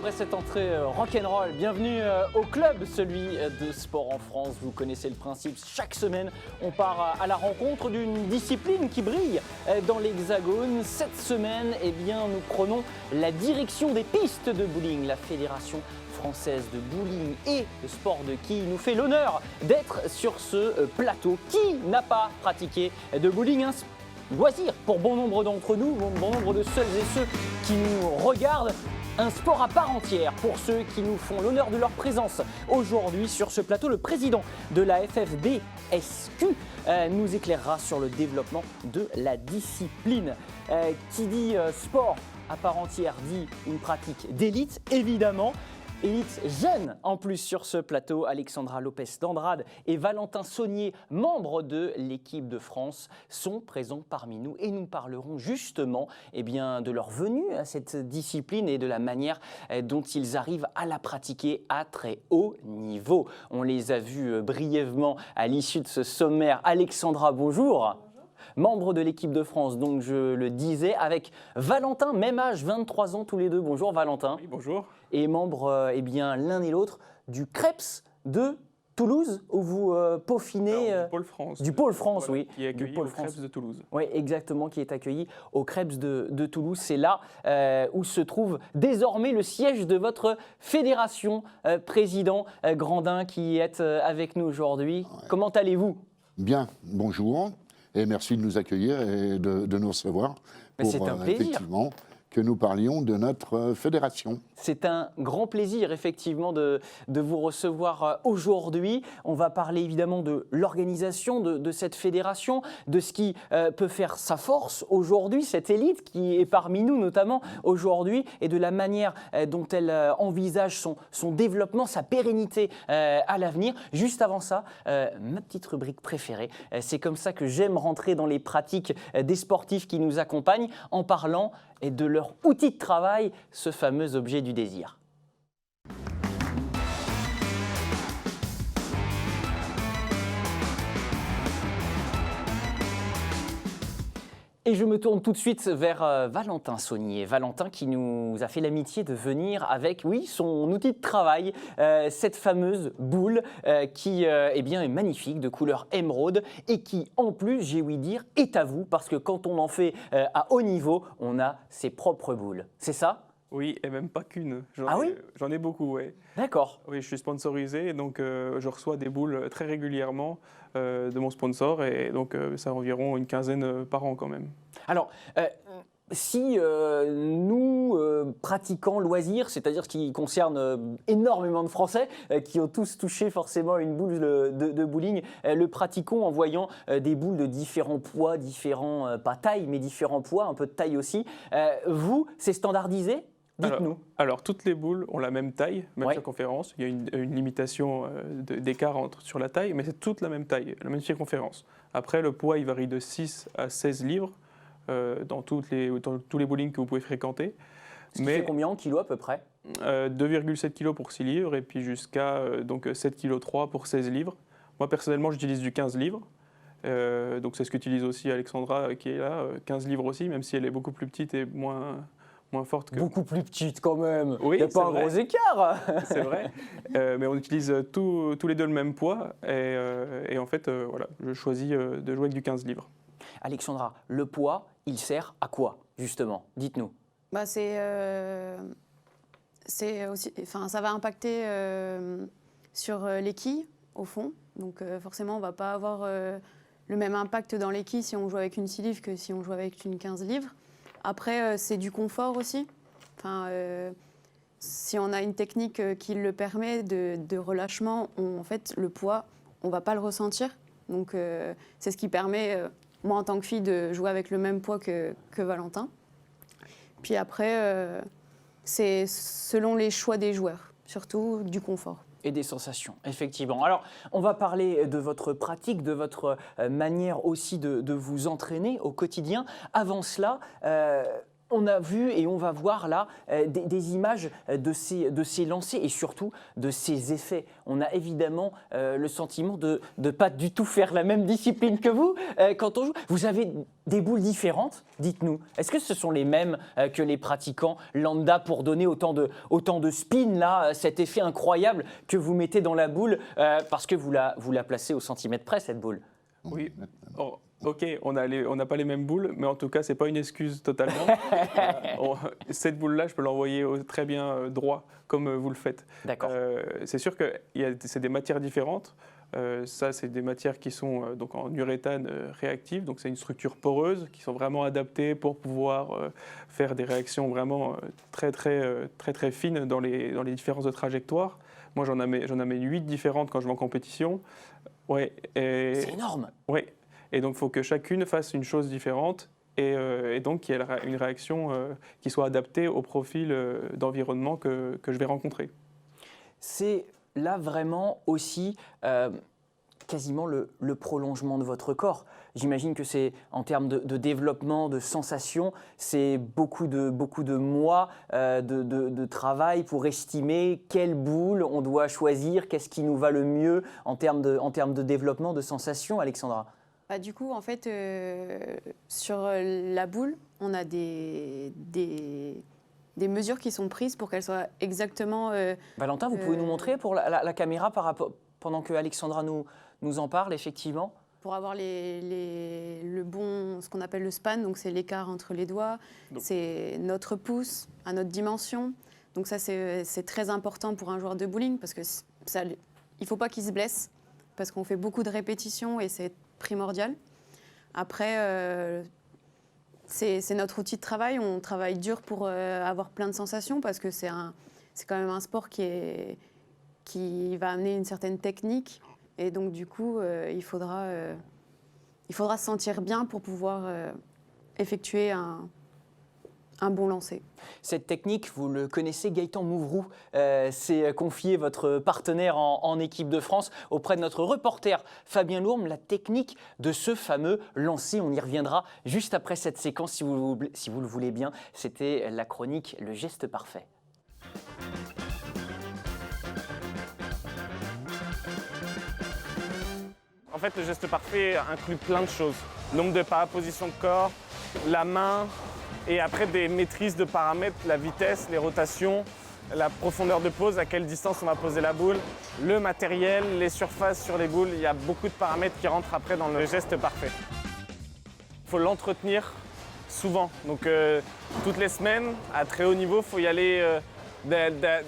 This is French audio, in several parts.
après cette entrée rock'n'roll. Bienvenue au club, celui de sport en France. Vous connaissez le principe, chaque semaine on part à la rencontre d'une discipline qui brille dans l'Hexagone. Cette semaine, eh bien, nous prenons la direction des pistes de bowling. La Fédération française de bowling et de sport de quilles nous fait l'honneur d'être sur ce plateau. Qui n'a pas pratiqué de bowling, loisir pour bon nombre d'entre nous, bon nombre de celles et ceux qui nous regardent, un sport à part entière pour ceux qui nous font l'honneur de leur présence aujourd'hui sur ce plateau. Le président de la FFBSQ nous éclairera sur le développement de la discipline. Qui dit sport à part entière dit une pratique d'élite, évidemment. Élite jeune en plus sur ce plateau. Alexandra Lopez d'Andrade et Valentin Saunier, membres de l'équipe de France, sont présents parmi nous et nous parlerons justement de leur venue à cette discipline et de la manière dont ils arrivent à la pratiquer à très haut niveau. On les a vus brièvement à l'issue de ce sommaire. Alexandra, bonjour. Membre de l'équipe de France, donc je le disais, avec Valentin, même âge, 23 ans tous les deux. Bonjour Valentin. Oui, bonjour. Et membre, l'un et l'autre, du CREPS de Toulouse, où vous peaufinez… Du Pôle France. Du Pôle France, voilà, oui. Qui est accueilli au CREPS de Toulouse. Oui, exactement, qui est accueilli au CREPS de Toulouse. C'est là où se trouve désormais le siège de votre fédération. Président Grandin, qui est avec nous aujourd'hui. Ouais. Comment allez-vous ? Bien, bonjour. Et merci de nous accueillir et de nous recevoir pour c'est un plaisir. Effectivement que nous parlions de notre fédération. C'est un grand plaisir effectivement de vous recevoir aujourd'hui. On va parler évidemment de l'organisation de cette fédération, de ce qui peut faire sa force aujourd'hui, cette élite qui est parmi nous notamment aujourd'hui, et de la manière dont elle envisage son développement, sa pérennité à l'avenir. Juste avant ça, ma petite rubrique préférée, c'est comme ça que j'aime rentrer dans les pratiques des sportifs qui nous accompagnent en parlant et de leur outil de travail, ce fameux objet du désir. Et je me tourne tout de suite vers Valentin Saunier. Valentin qui nous a fait l'amitié de venir avec, oui, son outil de travail, cette fameuse boule qui est magnifique, de couleur émeraude et qui, en plus, j'ai ouï dire, est à vous, parce que quand on en fait à haut niveau, on a ses propres boules. C'est ça ? Oui, et même pas qu'une. J'en ai beaucoup, oui. D'accord. Oui, je suis sponsorisé, donc je reçois des boules très régulièrement de mon sponsor, et donc ça a environ une quinzaine par an quand même. Alors, si nous, pratiquants loisirs, c'est-à-dire ce qui concerne énormément de Français qui ont tous touché forcément une boule de bowling, le pratiquons en voyant des boules de différents poids, pas taille, mais différents poids, un peu de taille aussi. Vous, c'est standardisé ? Dites-nous. Alors, toutes les boules ont la même taille, même ouais. circonférence. Il y a une limitation d'écart sur la taille, mais c'est toute la même taille, la même circonférence. Après, le poids, il varie de 6 à 16 livres dans tous les bowling que vous pouvez fréquenter. Ce qui fait combien en kilos à peu près ? 2,7 kg pour 6 livres et puis jusqu'à 7,3 kg pour 16 livres. Moi, personnellement, j'utilise du 15 livres. Donc, c'est ce qu'utilise aussi Alexandra qui est là, 15 livres aussi, même si elle est beaucoup plus petite et moins forte que… Beaucoup plus petite quand même, oui, il n'y a pas un gros écart. C'est vrai, mais on utilise tous les deux le même poids et en fait, voilà, je choisis de jouer avec du 15 livres. Alexandra, le poids, il sert à quoi justement ? Dites-nous. C'est aussi, ça va impacter sur les quilles au fond, donc forcément on ne va pas avoir le même impact dans les quilles si on joue avec une 6 livres que si on joue avec une 15 livres. Après, c'est du confort aussi. Si on a une technique qui le permet de relâchement, en fait, le poids, on ne va pas le ressentir. Donc, c'est ce qui permet, moi en tant que fille, de jouer avec le même poids que Valentin. Puis après, c'est selon les choix des joueurs, surtout du confort. Et des sensations, effectivement. Alors, on va parler de votre pratique, de votre manière aussi de vous entraîner au quotidien. Avant cela, On a vu et on va voir là des images de ces lancers et surtout de ces effets. On a évidemment le sentiment de ne pas du tout faire la même discipline que vous quand on joue. Vous avez des boules différentes, dites-nous. Est-ce que ce sont les mêmes que les pratiquants lambda pour donner autant de spin, là, cet effet incroyable que vous mettez dans la boule parce que vous la placez au centimètre près, cette boule? Oui. Oh, ok, on n'a pas les mêmes boules, mais en tout cas, c'est pas une excuse totalement. Cette boule-là, je peux l'envoyer très bien droit, comme vous le faites. D'accord. C'est sûr que c'est des matières différentes. Ça, c'est des matières qui sont donc en uréthane réactive, donc c'est une structure poreuse qui sont vraiment adaptées pour pouvoir faire des réactions vraiment très fines dans les différences de trajectoire. Moi, j'en amène 8 différentes quand je vais en compétition. Ouais, C'est énorme. Oui, et donc il faut que chacune fasse une chose différente et donc qu'il y ait une réaction qui soit adaptée au profil d'environnement que je vais rencontrer. C'est là vraiment aussi quasiment le prolongement de votre corps. J'imagine que c'est en termes de développement, de sensations, c'est beaucoup de mois de travail pour estimer quelle boule on doit choisir, qu'est-ce qui nous va le mieux en termes de développement, de sensations, Alexandra. Bah, du coup, en fait, sur la boule, on a des mesures qui sont prises pour qu'elles soient exactement... Valentin, vous pouvez nous montrer pour la caméra pendant que Alexandra nous en parle, effectivement? Pour avoir le bon, ce qu'on appelle le span, donc c'est l'écart entre les doigts, c'est notre pouce à notre dimension. Donc ça, c'est très important pour un joueur de bowling parce que il ne faut pas qu'il se blesse parce qu'on fait beaucoup de répétitions et c'est primordial. Après, c'est notre outil de travail. On travaille dur pour avoir plein de sensations parce que c'est quand même un sport qui va amener une certaine technique. Et donc, du coup, il faudra se sentir bien pour pouvoir effectuer un bon lancer. Cette technique, vous le connaissez, Gaëtan Mouvroux s'est confié, votre partenaire en équipe de France, auprès de notre reporter Fabien Lourme, la technique de ce fameux lancer. On y reviendra juste après cette séquence, si vous le voulez bien. C'était la chronique Le Geste Parfait. En fait, le geste parfait inclut plein de choses. Nombre de pas, position de corps, la main, et après des maîtrises de paramètres, la vitesse, les rotations, la profondeur de pose, à quelle distance on va poser la boule, le matériel, les surfaces sur les boules. Il y a beaucoup de paramètres qui rentrent après dans le geste parfait. Il faut l'entretenir souvent. Donc toutes les semaines, à très haut niveau, il faut y aller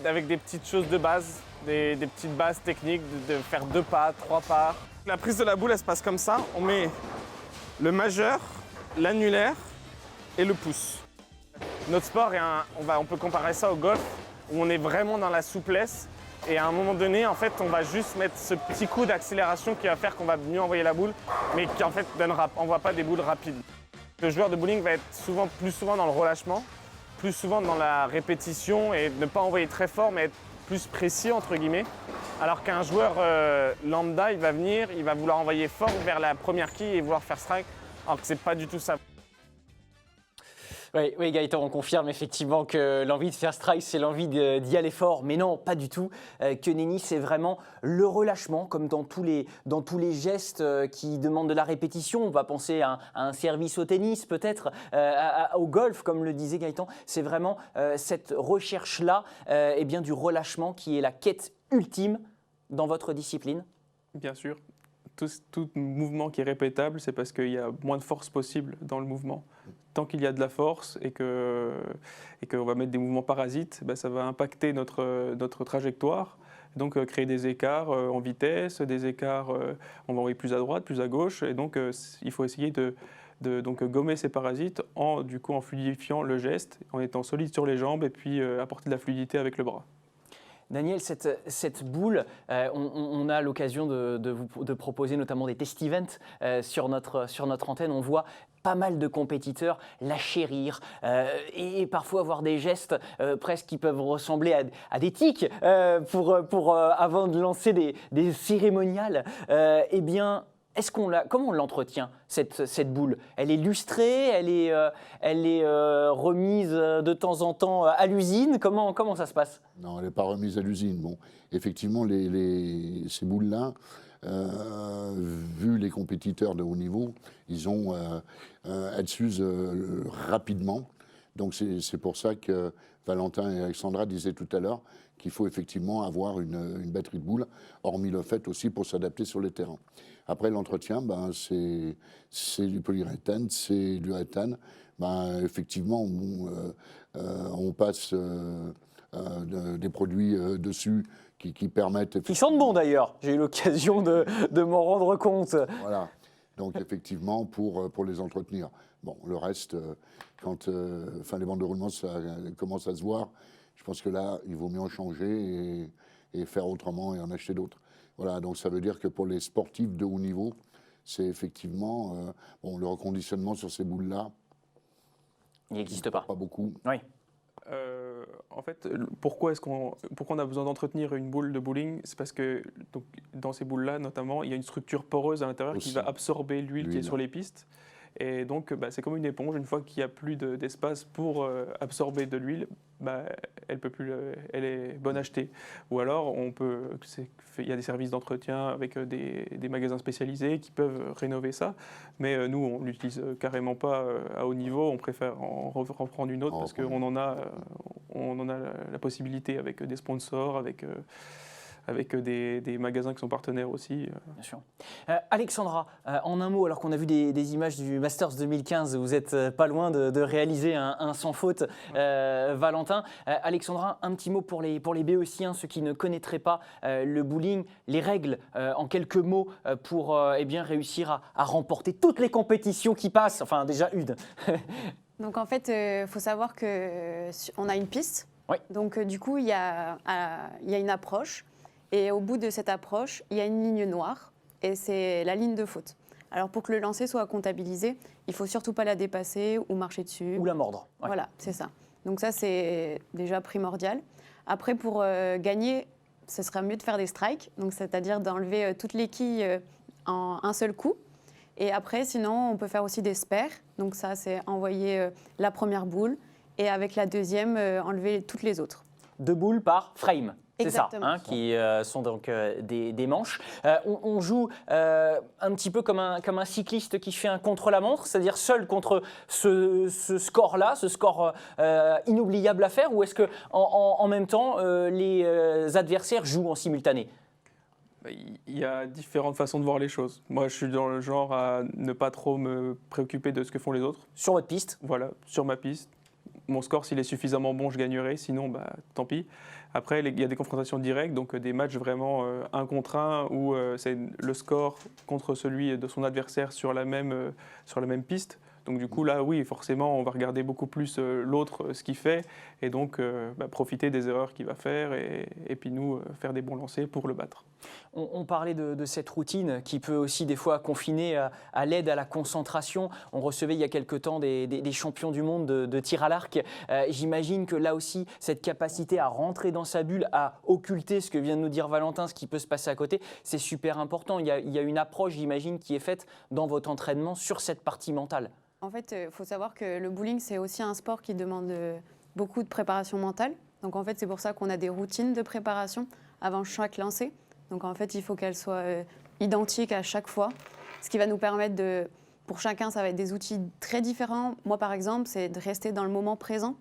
avec des petites choses de base, des petites bases techniques, de faire 2 pas, 3 pas. La prise de la boule, elle se passe comme ça. On met le majeur, l'annulaire et le pouce. Notre sport, on peut comparer ça au golf, où on est vraiment dans la souplesse. Et à un moment donné, en fait, on va juste mettre ce petit coup d'accélération qui va faire qu'on va mieux envoyer la boule, mais qui en fait n'envoie pas des boules rapides. Le joueur de bowling va être plus souvent dans le relâchement, plus souvent dans la répétition et ne pas envoyer très fort, mais être plus précis, entre guillemets. Alors qu'un joueur lambda, il va vouloir envoyer fort vers la première quille et vouloir faire strike, alors que c'est pas du tout ça. Oui, Gaëtan, on confirme effectivement que l'envie de faire strike, c'est l'envie d'y aller fort. Mais non, pas du tout. Que nenni, c'est vraiment le relâchement, comme dans tous les gestes qui demandent de la répétition. On va penser à un service au tennis, peut-être, au golf, comme le disait Gaëtan. C'est vraiment cette recherche-là du relâchement qui est la quête ultime dans votre discipline. Bien sûr. Tout mouvement qui est répétable, c'est parce qu'il y a moins de force possible dans le mouvement. Tant qu'il y a de la force et qu'on va mettre des mouvements parasites, ça va impacter notre trajectoire, donc créer des écarts en vitesse, des écarts, on va envoyer plus à droite, plus à gauche, et donc il faut essayer de gommer ces parasites en fluidifiant le geste, en étant solide sur les jambes et puis apporter de la fluidité avec le bras. Daniel, cette boule, on a l'occasion de proposer notamment des test events sur notre antenne. On voit pas mal de compétiteurs la chérir et parfois avoir des gestes presque qui peuvent ressembler à des tics pour avant de lancer des cérémoniales. Comment on l'entretient, cette boule? Elle est lustrée, elle est remise de temps en temps à l'usine. Comment ça se passe? Non, elle n'est pas remise à l'usine. Bon, effectivement, ces boules-là, vu les compétiteurs de haut niveau, elles s'usent rapidement. Donc c'est pour ça que Valentin et Alexandra disaient tout à l'heure qu'il faut effectivement avoir une batterie de boules, hormis le fait aussi pour s'adapter sur les terrains. Après l'entretien, c'est du polyuréthane, c'est du réthane. Effectivement, on passe des produits dessus qui permettent... Qui sentent bon d'ailleurs, j'ai eu l'occasion de m'en rendre compte. Voilà, donc effectivement pour les entretenir. Bon, le reste, quand les bandes de roulement ça commence à se voir, je pense que là, il vaut mieux en changer et faire autrement et en acheter d'autres. Voilà, donc ça veut dire que pour les sportifs de haut niveau, c'est effectivement le reconditionnement sur ces boules-là. Il n'existe pas. Pas beaucoup. Oui. En fait, pourquoi on a besoin d'entretenir une boule de bowling? C'est parce que donc, dans ces boules-là, notamment, il y a une structure poreuse à l'intérieur qui va absorber l'huile qui est sur les pistes. Et donc, c'est comme une éponge. Une fois qu'il n'y a plus d'espace pour absorber de l'huile, elle peut plus, elle est bonne à acheter. Ou alors, il y a des services d'entretien avec des magasins spécialisés qui peuvent rénover ça. Mais nous, on l'utilise carrément pas à haut niveau. On préfère en reprendre une autre parce qu'on en a la possibilité avec des sponsors, avec des magasins qui sont partenaires aussi. Bien sûr. Alexandra, en un mot, alors qu'on a vu des images du Masters 2015, vous n'êtes pas loin de réaliser un sans faute, Valentin. Alexandra, un petit mot pour les béotiens, ceux qui ne connaîtraient pas le bowling, les règles en quelques mots pour réussir à remporter toutes les compétitions qui passent, enfin déjà une. Donc en fait, il faut savoir qu'on a une piste. Oui. Donc du coup, il y a une approche. Et au bout de cette approche, il y a une ligne noire et c'est la ligne de faute. Alors pour que le lancer soit comptabilisé, il ne faut surtout pas la dépasser ou marcher dessus. Ou la mordre. Ouais. Voilà, c'est ça. Donc ça, c'est déjà primordial. Après, pour gagner, ce serait mieux de faire des strikes, donc c'est-à-dire d'enlever toutes les quilles en un seul coup. Et après, sinon, on peut faire aussi des spares. Donc ça, c'est envoyer la première boule et avec la deuxième, enlever toutes les autres. 2 boules par frame. C'est ça, qui sont donc des manches. On joue un petit peu comme un cycliste qui fait un contre-la-montre, c'est-à-dire seul contre ce score-là, ce score inoubliable à faire, ou est-ce qu'en même temps, les adversaires jouent en simultané? Il y a différentes façons de voir les choses. Moi, je suis dans le genre à ne pas trop me préoccuper de ce que font les autres. Sur votre piste? Voilà, sur ma piste. Mon score, s'il est suffisamment bon, je gagnerai. Sinon, tant pis. Après, il y a des confrontations directes, donc des matchs vraiment 1 contre 1 où c'est le score contre celui de son adversaire sur la même piste. Donc du coup, là, oui, forcément, on va regarder beaucoup plus l'autre, ce qu'il fait, et donc profiter des erreurs qu'il va faire, et puis nous, faire des bons lancers pour le battre. On parlait de cette routine qui peut aussi des fois confiner à l'aide à la concentration. On recevait il y a quelque temps des champions du monde de tir à l'arc. J'imagine que là aussi, cette capacité à rentrer dans sa bulle, à occulter ce que vient de nous dire Valentin, ce qui peut se passer à côté, c'est super important. Il y a une approche, j'imagine, qui est faite dans votre entraînement sur cette partie mentale. En fait, il faut savoir que le bowling, c'est aussi un sport qui demande beaucoup de préparation mentale. Donc en fait, c'est pour ça qu'on a des routines de préparation avant chaque lancer. Donc en fait, il faut qu'elles soient identiques à chaque fois, ce qui va nous permettre pour chacun, ça va être des outils très différents. Moi, par exemple, c'est de rester dans le moment présent.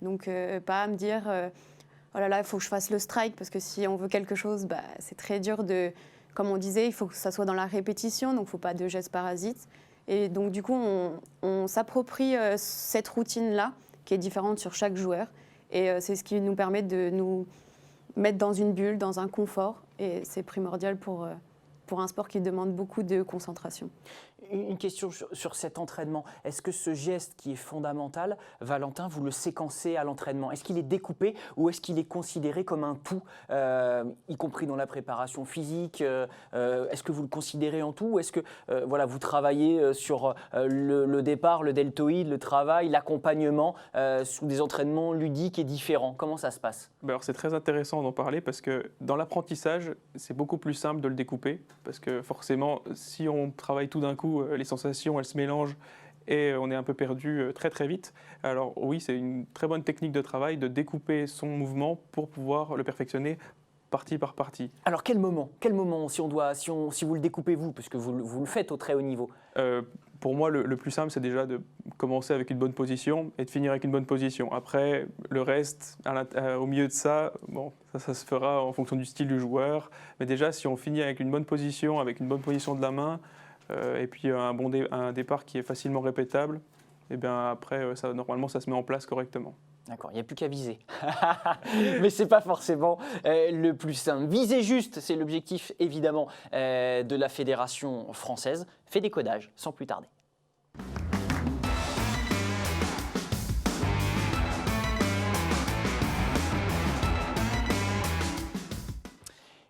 Donc pas me dire, oh là là, il faut que je fasse le strike, parce que si on veut quelque chose, c'est très dur comme on disait, il faut que ça soit dans la répétition, donc il ne faut pas de gestes parasites. Et donc, du coup, on s'approprie cette routine-là, qui est différente sur chaque joueur. Et c'est ce qui nous permet de nous mettre dans une bulle, dans un confort. Et c'est primordial pour un sport qui demande beaucoup de concentration. Une question sur cet entraînement. Est-ce que ce geste qui est fondamental, Valentin, vous le séquencez à l'entraînement? Est-ce qu'il est découpé ou est-ce qu'il est considéré comme un tout, y compris dans la préparation physique? Est-ce que vous le considérez en tout ou est-ce que vous travaillez sur le départ, le deltoïde, le travail, l'accompagnement sous des entraînements ludiques et différents? Comment ça se passe? Alors, c'est très intéressant d'en parler parce que dans l'apprentissage, c'est beaucoup plus simple de le découper parce que forcément, si on travaille tout d'un coup, les sensations, elles se mélangent et on est un peu perdu très très vite. Alors oui, c'est une très bonne technique de travail de découper son mouvement pour pouvoir le perfectionner partie par partie. Alors quel moment si vous le découpez vous, parce que vous le faites au très haut niveau? Pour moi, le plus simple, c'est déjà de commencer avec une bonne position et de finir avec une bonne position. Après, le reste, au milieu de ça, bon, ça se fera en fonction du style du joueur. Mais déjà, si on finit avec une bonne position de la main, et puis un départ qui est facilement répétable, et bien après, normalement, ça se met en place correctement. D'accord, il n'y a plus qu'à viser. Mais ce n'est pas forcément le plus simple. Viser juste, c'est l'objectif évidemment de la Fédération française. Fait décodage, sans plus tarder.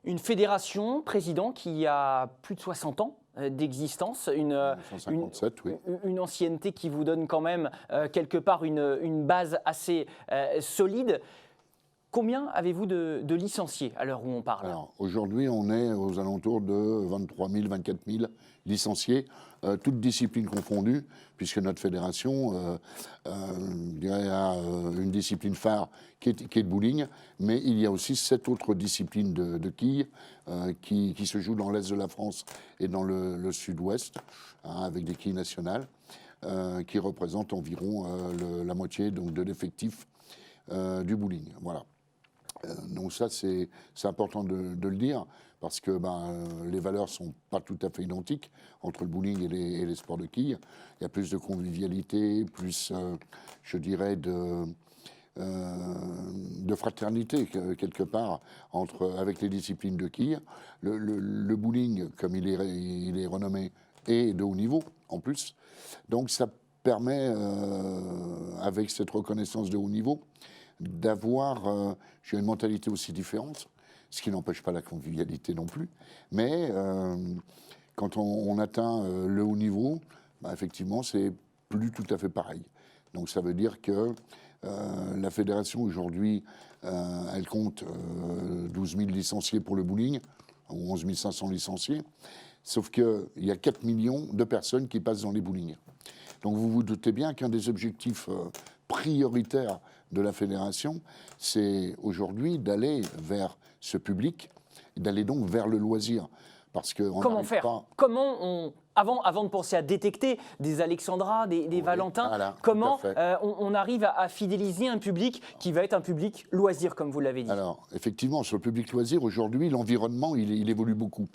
Une fédération, président, qui a plus de 60 ans d'existence, 157, oui. une ancienneté qui vous donne quand même quelque part une base assez solide. Combien avez-vous de licenciés à l'heure où on parle? Alors aujourd'hui, on est aux alentours de 23 000, 24 000 licenciés, toutes disciplines confondues, puisque notre fédération je dirais, a une discipline phare qui est le bowling, mais il y a aussi 7 autres disciplines de quilles qui se jouent dans l'est de la France et dans le sud-ouest, avec des quilles nationales, qui représentent environ la moitié donc, de l'effectif du bowling. Voilà. Donc ça, c'est important de le dire, parce que les valeurs ne sont pas tout à fait identiques entre le bowling et les sports de quilles. Il y a plus de convivialité, plus, je dirais, de fraternité, quelque part, avec les disciplines de quilles. Le bowling, comme il est renommé, est de haut niveau, en plus. Donc ça permet, avec cette reconnaissance de haut niveau, d'avoir une mentalité aussi différente, ce qui n'empêche pas la convivialité non plus. Mais quand on atteint le haut niveau, effectivement, c'est plus tout à fait pareil. Donc ça veut dire que la fédération aujourd'hui, elle compte 12 000 licenciés pour le bowling, ou 11 500 licenciés, sauf qu'il y a 4 millions de personnes qui passent dans les bowlings. Donc vous vous doutez bien qu'un des objectifs prioritaires de la fédération, c'est aujourd'hui d'aller vers ce public, d'aller donc vers le loisir. Parce que comment faire? Comment avant de penser à détecter des Alexandra, des Valentin, voilà, comment on arrive à fidéliser un public qui va être un public loisir, comme vous l'avez dit? Alors, effectivement, sur le public loisir, aujourd'hui, l'environnement, il évolue beaucoup.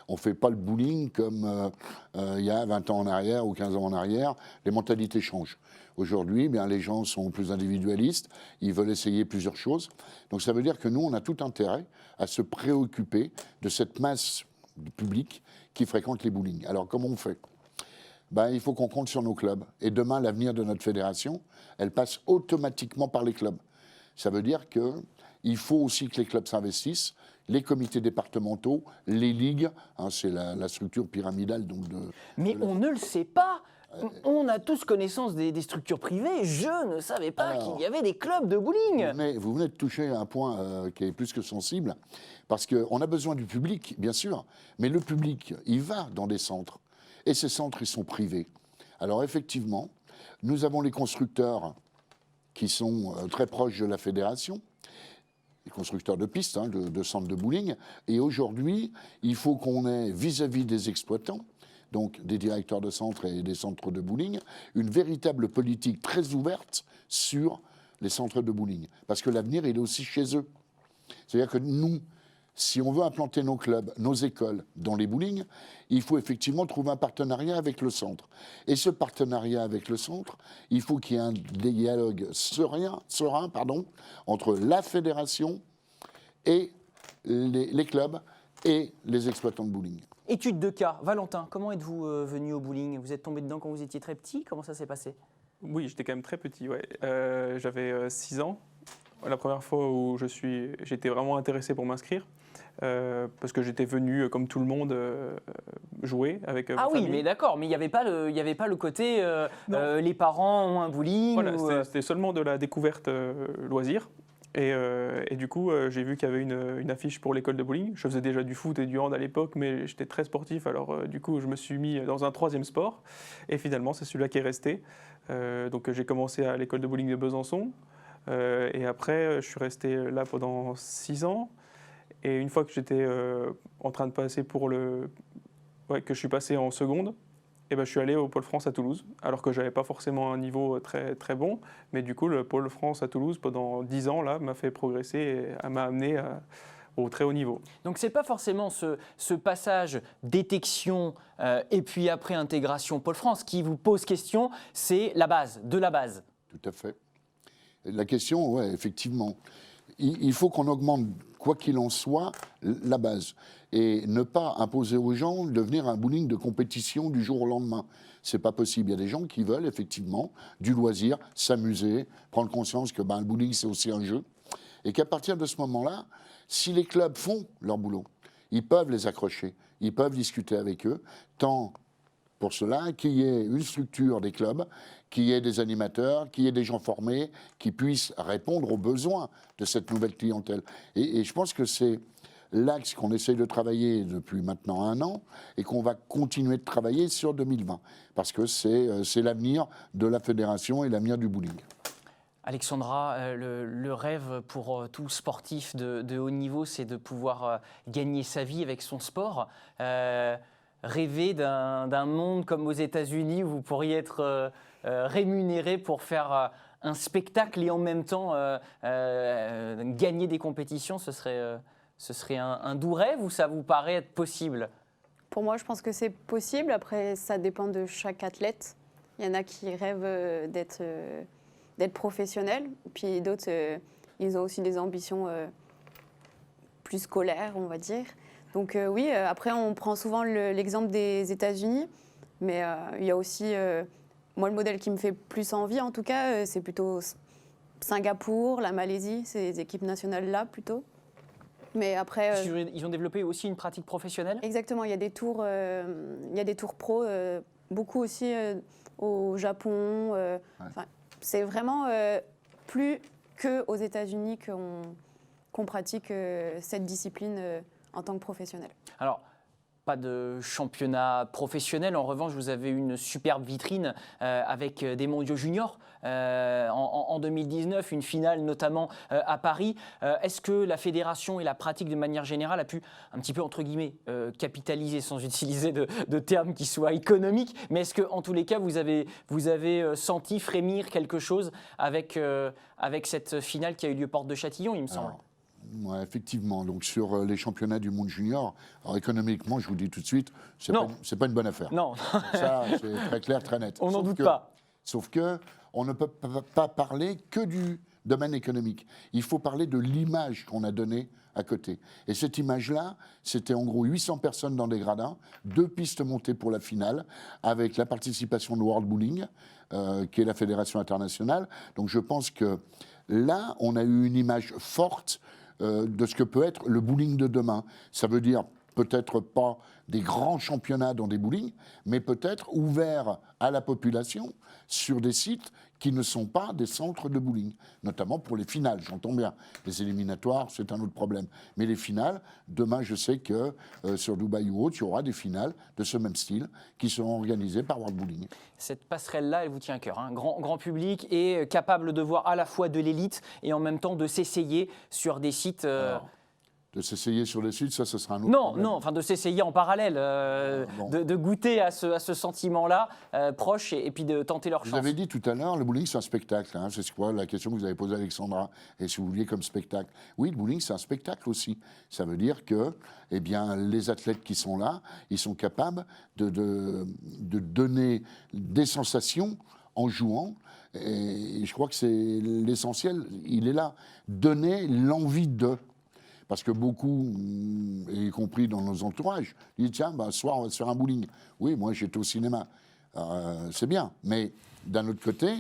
On ne fait pas le bowling comme il y a 20 ans en arrière ou 15 ans en arrière. Les mentalités changent. Aujourd'hui, les gens sont plus individualistes, ils veulent essayer plusieurs choses. Donc ça veut dire que nous, on a tout intérêt à se préoccuper de cette masse du public qui fréquente les bowling. Alors, comment on fait? Il faut qu'on compte sur nos clubs. Et demain, l'avenir de notre fédération, elle passe automatiquement par les clubs. Ça veut dire qu'il faut aussi que les clubs s'investissent, les comités départementaux, les ligues, c'est la structure pyramidale. Donc Mais on ne le sait pas. On a tous connaissance des structures privées. Je ne savais pas qu'il y avait des clubs de bowling. Mais vous venez de toucher un point qui est plus que sensible, parce qu'on a besoin du public, bien sûr, mais le public, il va dans des centres, et ces centres, ils sont privés. Alors effectivement, nous avons les constructeurs qui sont très proches de la fédération, les constructeurs de pistes, de centres de bowling, et aujourd'hui, il faut qu'on ait vis-à-vis des exploitants, donc des directeurs de centres et des centres de bowling, une véritable politique très ouverte sur les centres de bowling. Parce que l'avenir, il est aussi chez eux. C'est-à-dire que nous, si on veut implanter nos clubs, nos écoles dans les bowlings, il faut effectivement trouver un partenariat avec le centre. Et ce partenariat avec le centre, il faut qu'il y ait un dialogue serein, entre la fédération et les clubs et les exploitants de bowling. Étude de cas. Valentin, comment êtes-vous venu au bowling? Vous êtes tombé dedans quand vous étiez très petit? Comment ça s'est passé? Oui, j'étais quand même très petit, ouais. J'avais 6 ans. La première fois où j'étais vraiment intéressé pour m'inscrire, parce que j'étais venu, comme tout le monde, jouer avec ma famille. Oui, mais d'accord, mais il n'y avait pas le côté les parents ont un bowling. Voilà, c'était seulement de la découverte loisir. Et du coup, j'ai vu qu'il y avait une affiche pour l'école de bowling. Je faisais déjà du foot et du hand à l'époque, mais j'étais très sportif. Alors, du coup, je me suis mis dans un 3e sport. Et finalement, c'est celui-là qui est resté. Donc, j'ai commencé à l'école de bowling de Besançon. Et après, je suis resté là pendant 6 ans. Et une fois que j'étais en train de passer que je suis passé en seconde, et ben, je suis allé au Pôle France à Toulouse, alors que je n'avais pas forcément un niveau très, très bon. Mais du coup, le Pôle France à Toulouse, pendant 10 ans, là, m'a fait progresser et m'a amené au très haut niveau. Donc, ce n'est pas forcément ce passage détection et puis après intégration Pôle France qui vous pose question, c'est la base, de la base. Tout à fait. La question, ouais, effectivement. Il faut qu'on augmente, quoi qu'il en soit, la base. Et ne pas imposer aux gens de devenir un bowling de compétition du jour au lendemain. C'est pas possible. Il y a des gens qui veulent effectivement du loisir, s'amuser, prendre conscience que le bowling, c'est aussi un jeu. Et qu'à partir de ce moment-là, si les clubs font leur boulot, ils peuvent les accrocher, ils peuvent discuter avec eux, tant pour cela qu'il y ait une structure des clubs, qu'il y ait des animateurs, qu'il y ait des gens formés qui puissent répondre aux besoins de cette nouvelle clientèle. Et je pense que c'est l'axe qu'on essaye de travailler depuis maintenant 1 an et qu'on va continuer de travailler sur 2020, parce que c'est l'avenir de la fédération et l'avenir du bowling. Alexandra, le rêve pour tout sportif de haut niveau, c'est de pouvoir gagner sa vie avec son sport. Rêver d'un monde comme aux États-Unis où vous pourriez être rémunéré pour faire un spectacle et en même temps gagner des compétitions, ce serait un doux rêve ou ça vous paraît être possible? Pour moi, je pense que c'est possible. Après, ça dépend de chaque athlète. Il y en a qui rêvent d'être professionnels, puis d'autres, ils ont aussi des ambitions plus scolaires, on va dire. Donc oui, après, on prend souvent l'exemple des États-Unis, mais il y a aussi, moi, le modèle qui me fait plus envie, en tout cas, c'est plutôt Singapour, la Malaisie, c'est les équipes nationales là, plutôt. Mais après, Ils ont développé aussi une pratique professionnelle? exactement, il y a des tours pro, beaucoup aussi au Japon. C'est vraiment plus qu'aux États-Unis qu'on pratique cette discipline en tant que professionnel. Alors, pas de championnat professionnel. En revanche, vous avez une superbe vitrine avec des mondiaux juniors. En 2019, une finale notamment à Paris. Est-ce que la fédération et la pratique de manière générale a pu un petit peu, entre guillemets, capitaliser, sans utiliser de termes qui soient économiques, mais est-ce qu'en tous les cas, vous avez senti frémir quelque chose avec cette finale qui a eu lieu porte de Châtillon, il me semble? Ouais, effectivement. Donc sur les championnats du monde junior, alors économiquement, je vous dis tout de suite, c'est pas une bonne affaire. Non. Ça, c'est très clair, très net. On n'en doute pas. Sauf que on ne peut pas parler que du domaine économique. Il faut parler de l'image qu'on a donnée à côté. Et cette image-là, c'était en gros 800 personnes dans des gradins, 2 pistes montées pour la finale, avec la participation de World Bowling, qui est la fédération internationale. Donc je pense que là, on a eu une image forte de ce que peut être le bowling de demain. Ça veut dire peut-être pas des grands championnats dans des bowlings, mais peut-être ouverts à la population sur des sites qui ne sont pas des centres de bowling, notamment pour les finales, j'entends bien. Les éliminatoires, c'est un autre problème. Mais les finales, demain, je sais que sur Dubaï ou autre, il y aura des finales de ce même style qui seront organisées par World Bowling. Cette passerelle-là, elle vous tient à cœur. Hein. Grand public et capable de voir à la fois de l'élite et en même temps de s'essayer sur des sites... De s'essayer sur les sites, ça sera un autre problème. Non, enfin de s'essayer en parallèle, de goûter à ce sentiment-là proche et puis de tenter leur chance. Vous avez dit tout à l'heure, le bowling c'est un spectacle. Hein, c'est quoi la question que vous avez posée à Alexandra? Et si vous vouliez comme spectacle? Oui, le bowling c'est un spectacle aussi. Ça veut dire que, eh bien, les athlètes qui sont là, ils sont capables de donner des sensations en jouant. Et je crois que c'est l'essentiel. Il est là. Donner l'envie de. Parce que beaucoup, y compris dans nos entourages, disent tiens, ce soir on va se faire un bowling. Oui, moi j'étais au cinéma. C'est bien. Mais d'un autre côté,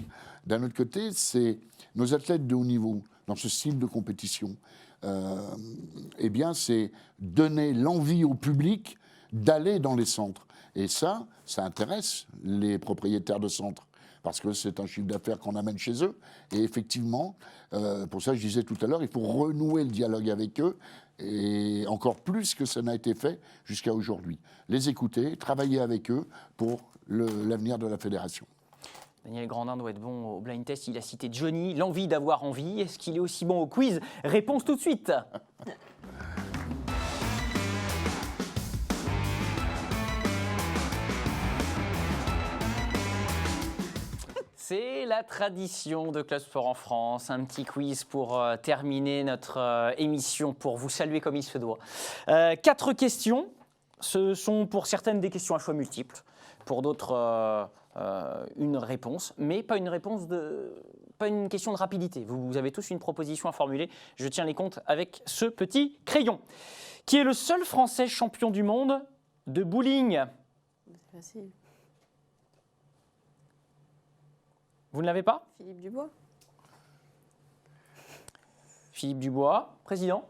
c'est nos athlètes de haut niveau, dans ce style de compétition, eh bien, c'est donner l'envie au public d'aller dans les centres. Et ça intéresse les propriétaires de centres. parce que c'est un chiffre d'affaires qu'on amène chez eux. Et effectivement, pour ça je disais tout à l'heure, il faut renouer le dialogue avec eux, et encore plus que ça n'a été fait jusqu'à aujourd'hui. Les écouter, travailler avec eux pour l'avenir de la fédération. Daniel Grandin doit être bon au blind test, il a cité Johnny, l'envie d'avoir envie. Est-ce qu'il est aussi bon au quiz? Réponse tout de suite. C'est la tradition de Club Sport en France, un petit quiz pour terminer notre émission, pour vous saluer comme il se doit. 4 questions, ce sont pour certaines des questions à choix multiples, pour d'autres une réponse, mais pas une question de rapidité. Vous avez tous une proposition à formuler, je tiens les comptes avec ce petit crayon. Qui est le seul Français champion du monde de bowling? C'est facile. Vous ne l'avez pas? Philippe Dubois. Philippe Dubois, président.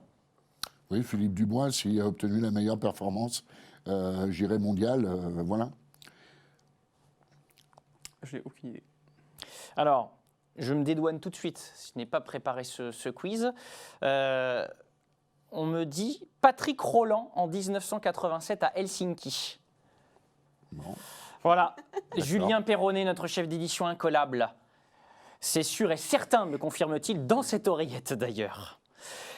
Oui, Philippe Dubois, s'il a obtenu la meilleure performance, j'irai mondiale, voilà. Je n'ai aucune idée. Alors, je me dédouane tout de suite, je n'ai pas préparé ce quiz. On me dit Patrick Roland en 1987 à Helsinki. Bon. Voilà, Julien Perronnet, notre chef d'édition incollable. C'est sûr et certain, me confirme-t-il, dans cette oreillette d'ailleurs.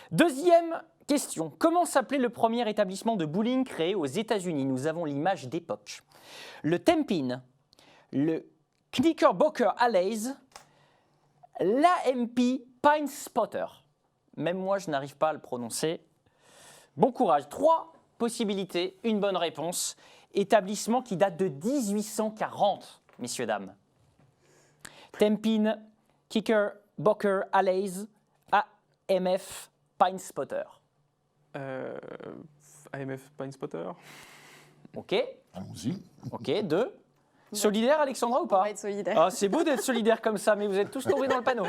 Deuxième question. Comment s'appelait le premier établissement de bowling créé aux États-Unis? Nous avons l'image d'époque. Le Tempin, le Knickerbocker Alleys, l'AMP Pine Spotter. Même moi, je n'arrive pas à le prononcer. Bon courage. 3 possibilités, une bonne réponse. Établissement qui date de 1840, messieurs, dames. Tempin, Knickerbocker Alleys, AMF Pine Spotter. AMF Pine Spotter. OK. Allons-y. OK, 2. Solidaire, Alexandra, ou On pas? va être solidaire. Ah, c'est beau d'être solidaire comme ça, mais vous êtes tous tombés dans le panneau.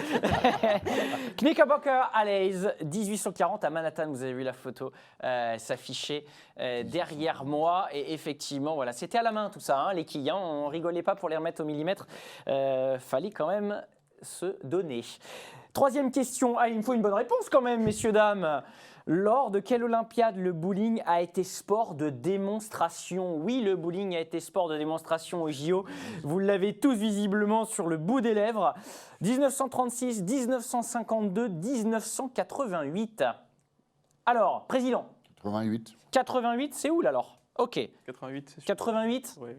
Knickerbocker Alleys, 1840 à Manhattan. Vous avez vu la photo s'afficher derrière moi. Et effectivement, voilà, c'était à la main tout ça, hein, les quilles. Hein, on rigolait pas pour les remettre au millimètre. Fallait quand même se donner. Troisième question. Ah, il me faut une bonne réponse quand même, messieurs, dames. Lors de quelle Olympiade le bowling a été sport de démonstration? Oui, le bowling a été sport de démonstration au JO. Vous l'avez tous visiblement sur le bout des lèvres. 1936, 1952, 1988. Alors, président. 88. 88, c'est où là alors? OK. 88, c'est sûr. 88. Oui.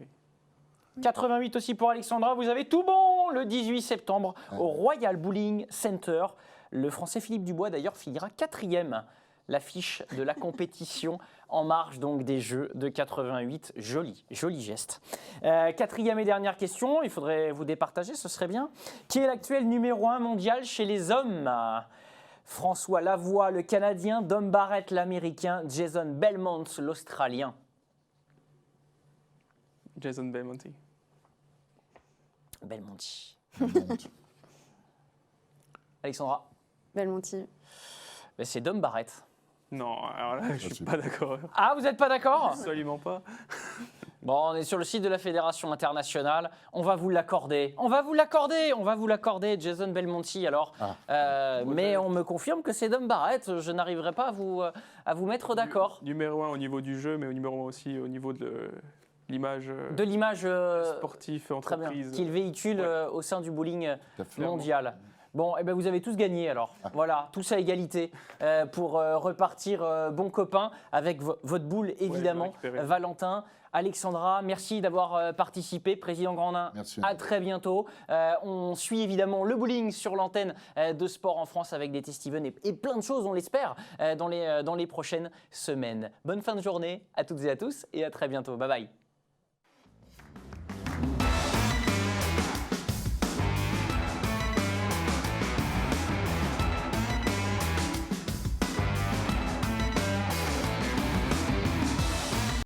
88 aussi pour Alexandra. Vous avez tout bon le 18 septembre au Royal Bowling Center. Le Français Philippe Dubois d'ailleurs finira 4e. L'affiche de la compétition en marge donc des Jeux de 88. Joli geste. 4e et dernière question, il faudrait vous départager, ce serait bien. Qui est l'actuel numéro 1 mondial chez les hommes? François Lavoie, le Canadien, Dom Barrett, l'Américain, Jason Belmont, l'Australien. Jason Belmonte. Belmonti. Belmonte. Alexandra? Belmonti. Ben, c'est Dom Barrett. Non, alors là, je suis pas d'accord. Ah, vous n'êtes pas d'accord? Absolument pas. Bon, on est sur le site de la Fédération internationale. On va vous l'accorder. On va vous l'accorder, Jason Belmonti. Alors, mais on me confirme que c'est Dom Barrett. Je n'arriverai pas à vous mettre d'accord. Numéro 1 au niveau du jeu, mais au numéro 1 aussi au niveau de l'image. De l'image sportive, très bien, entreprise. qu'il véhicule au sein du bowling Tout à fait. mondial. Bon, eh ben vous avez tous gagné alors. Voilà, tous à égalité pour repartir bon copain avec votre boule évidemment. récupérer. Valentin, Alexandra, merci d'avoir participé. Président Grandin, Merci. à très bientôt. On suit évidemment le bowling sur l'antenne de Sport en France avec des Steven et plein de choses, on l'espère, dans les prochaines semaines. Bonne fin de journée à toutes et à tous et à très bientôt. Bye bye.